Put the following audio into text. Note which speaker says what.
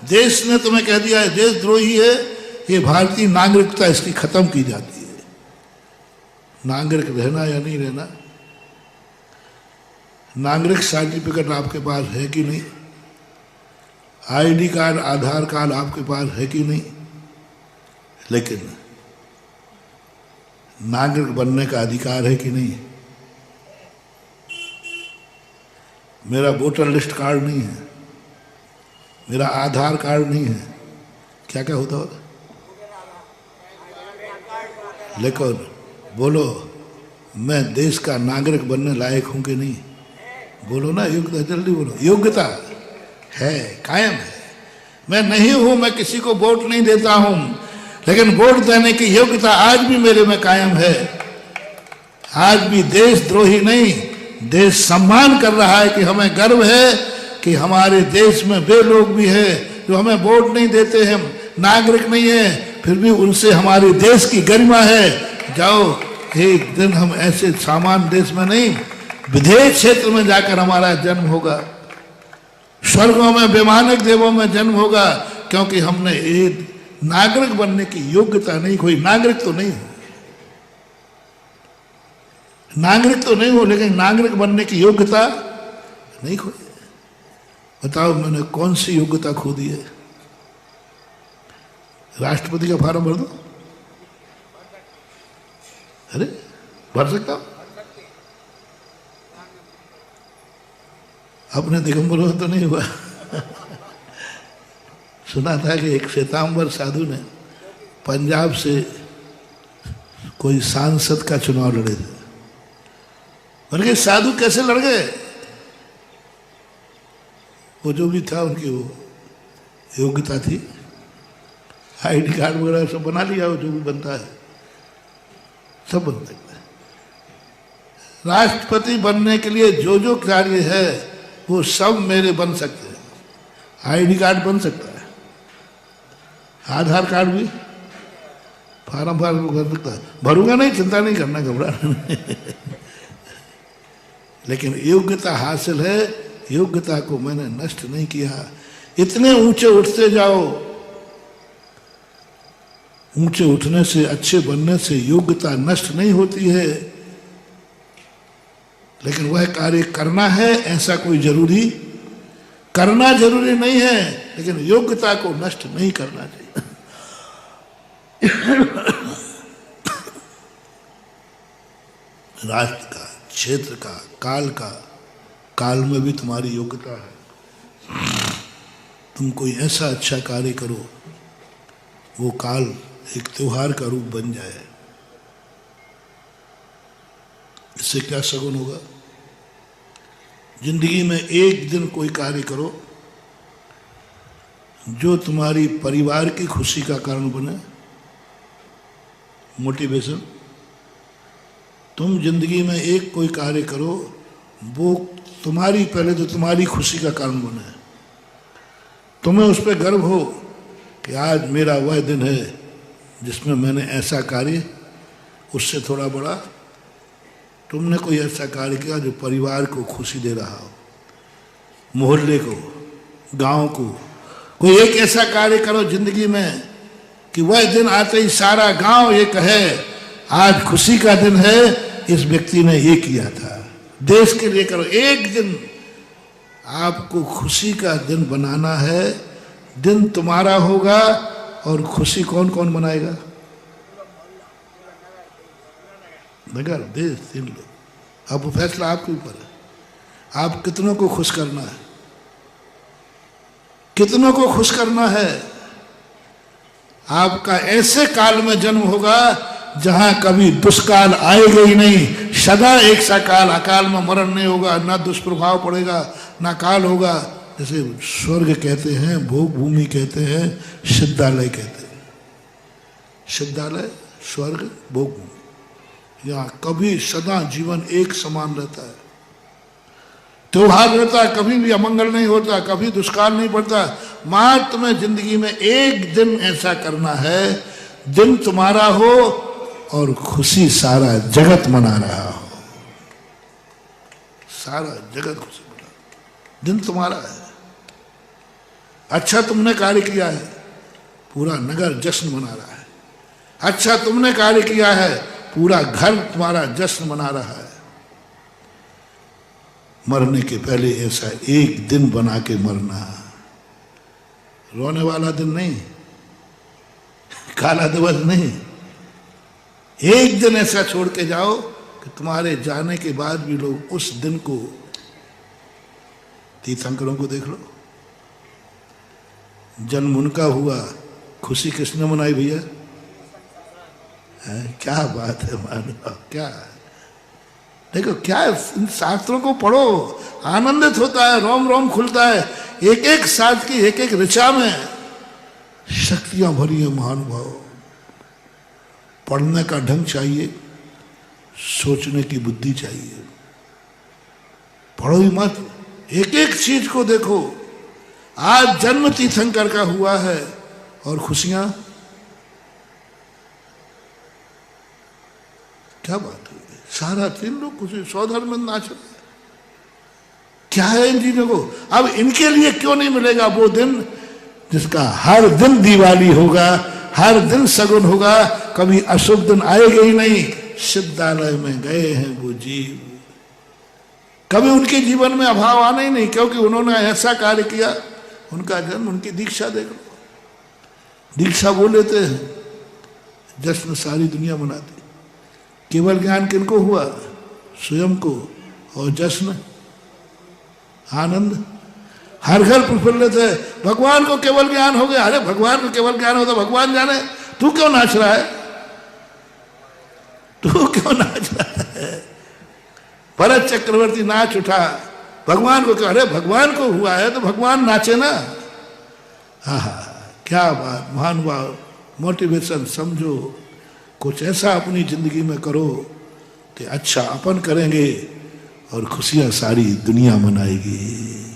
Speaker 1: देश ने तुम्हें कह दिया है देशद्रोही है, ये भारतीय नागरिकता इसकी खत्म की जाती है। नागरिक रहना या नहीं रहना, नागरिक सर्टिफिकेट आपके पास है कि नहीं, आईडी कार्ड आधार कार्ड आपके पास है कि नहीं, लेकिन नागरिक बनने का अधिकार है कि नहीं। मेरा वोटर लिस्ट कार्ड नहीं है, मेरा आधार कार्ड नहीं है, क्या क्या होता होगा, लेकिन बोलो मैं देश का नागरिक बनने लायक हूं कि नहीं? बोलो ना, योग्यता जल्दी बोलो। योग्यता है, कायम है। मैं नहीं हूं, मैं किसी को वोट नहीं देता हूं, लेकिन वोट देने की योग्यता आज भी मेरे में कायम है। आज भी देशद्रोही नहीं, देश सम्मान कर रहा है कि हमें गर्व है कि हमारे देश में वे लोग भी हैं जो हमें वोट नहीं देते हैं, नागरिक नहीं है, फिर भी उनसे हमारे देश की गरिमा है। जाओ, एक दिन हम ऐसे सामान्य देश में नहीं, विदेश क्षेत्र में जाकर हमारा जन्म होगा, स्वर्गों में वैमानिक देवों में जन्म होगा, क्योंकि हमने एक नागरिक बनने की योग्यता नहीं खोई। नागरिक तो नहीं हो, नागरिक तो नहीं हो, लेकिन नागरिक बनने की योग्यता नहीं खोई। बताओ मैंने कौन सी योग्यता खो दी है? राष्ट्रपति का फॉर्म भर दो। अरे भर सकता हूं, अपने दिगंबरों तो नहीं हुआ। सुना था कि एक श्वेतांबर साधु ने पंजाब से कोई सांसद का चुनाव लड़े थे। उनके साधु कैसे लड़ गए? वो जो भी था उनकी वो योग्यता थी, आईडी कार्ड वगैरह सब बना लिया, वो जो भी बनता है सब बन सकता है। राष्ट्रपति बनने के लिए जो जो कार्य है वो सब मेरे बन सकते हैं। आईडी कार्ड बन सकता है, आधार कार्ड भी, फार्म भर सकता है, भरूंगा नहीं, चिंता नहीं करना, घबराना नहीं। लेकिन योग्यता हासिल है, योग्यता को मैंने नष्ट नहीं किया। इतने ऊंचे उठते जाओ, ऊंचे उठने से, अच्छे बनने से योग्यता नष्ट नहीं होती है, लेकिन वह कार्य करना है ऐसा कोई जरूरी, करना जरूरी नहीं है, लेकिन योग्यता को नष्ट नहीं करना चाहिए। राष्ट्र का, क्षेत्र का, काल का, काल में भी तुम्हारी योग्यता है। तुम कोई ऐसा अच्छा कार्य करो, वो काल एक त्योहार का रूप बन जाए। इससे क्या सगुन होगा? जिंदगी में एक दिन कोई कार्य करो जो तुम्हारी परिवार की खुशी का कारण बने, मोटिवेशन। तुम जिंदगी में एक कोई कार्य करो वो तुम्हारी, पहले तो तुम्हारी खुशी का कारण बने, तुम्हें उस पर गर्व हो कि आज मेरा वह दिन है जिसमें मैंने ऐसा कार्य, उससे थोड़ा बड़ा तुमने कोई ऐसा कार्य किया जो परिवार को खुशी दे रहा हो, मोहल्ले को, गांव को। कोई एक ऐसा कार्य करो जिंदगी में कि वह दिन आते ही सारा गांव ये कहे आज खुशी का दिन है, इस व्यक्ति ने ये किया था। देश के लिए करो, एक दिन आपको खुशी का दिन बनाना है। दिन तुम्हारा होगा और खुशी कौन कौन मनाएगा? नगर, देश, 3 लोग। अब फैसला आपके ऊपर है, आप कितनों को खुश करना है, कितनों को खुश करना है। आपका ऐसे काल में जन्म होगा जहां कभी दुष्काल आएगा ही नहीं, सदा एक सा काल, अकाल में मरण नहीं होगा, ना दुष्प्रभाव पड़ेगा, ना काल होगा। जैसे स्वर्ग कहते हैं, भोग भूमि कहते हैं, सिद्धालय कहते हैं। सिद्धालय, स्वर्ग, भोग भूमि, यहाँ कभी सदा जीवन एक समान रहता है, त्योहार रहता है, कभी भी अमंगल नहीं होता, कभी दुष्काल नहीं पड़ता। मात्र तुम्हें जिंदगी में एक दिन ऐसा करना है, दिन तुम्हारा हो और खुशी सारा जगत मना रहा हो, सारा जगत खुशी मना, दिन तुम्हारा है। अच्छा तुमने कार्य किया है, पूरा नगर जश्न मना रहा है। अच्छा तुमने कार्य किया है, पूरा घर तुम्हारा जश्न मना रहा है। मरने के पहले ऐसा एक दिन बना के मरना, रोने वाला दिन नहीं, काला दिवस नहीं। एक दिन ऐसा छोड़ के जाओ कि तुम्हारे जाने के बाद भी लोग उस दिन को, तीर्थंकरों को देख लो, जन्म उनका हुआ, खुशी किसने मनाई भैया? क्या बात है मानो, क्या देखो, क्या इन शास्त्रों को पढ़ो, आनंदित होता है, रोम रोम खुलता है। एक एक शास्त्र की एक एक ऋचा में शक्तियां भरी है महानुभाव। पढ़ने का ढंग चाहिए, सोचने की बुद्धि चाहिए। पढ़ो ही मत, एक एक चीज को देखो। आज जन्म तीर्थंकर का हुआ है और खुशियां, क्या बात है, सारा दिन लोग खुशी, सौधर्म में नाच रहे। क्या है इन चीजों को? अब इनके लिए क्यों नहीं मिलेगा वो दिन जिसका हर दिन दिवाली होगा, हर दिन सगुन होगा, कभी अशुभ दिन आएगा ही नहीं। सिद्धालय में गए हैं वो जीव, कभी उनके जीवन में अभाव आना ही नहीं, क्योंकि उन्होंने ऐसा कार्य किया। उनका जन्म, उनकी दीक्षा देख लो, दीक्षा वो लेते हैं, जश्न सारी दुनिया मनाती। केवल ज्ञान किनको हुआ? स्वयं को, और जश्न, आनंद हर घर प्रफुल्लित है। भगवान को केवल ज्ञान हो गया। अरे भगवान को केवल ज्ञान हो तो भगवान जाने, तू क्यों नाच रहा है? तू क्यों नाच रहा है? भरत चक्रवर्ती नाच उठा, भगवान को क्यों? अरे भगवान को हुआ है तो भगवान नाचे ना। क्या बात, महानुभाव, मोटिवेशन समझो। कुछ ऐसा अपनी जिंदगी में करो कि अच्छा अपन करेंगे और खुशियां सारी दुनिया मनाएगी।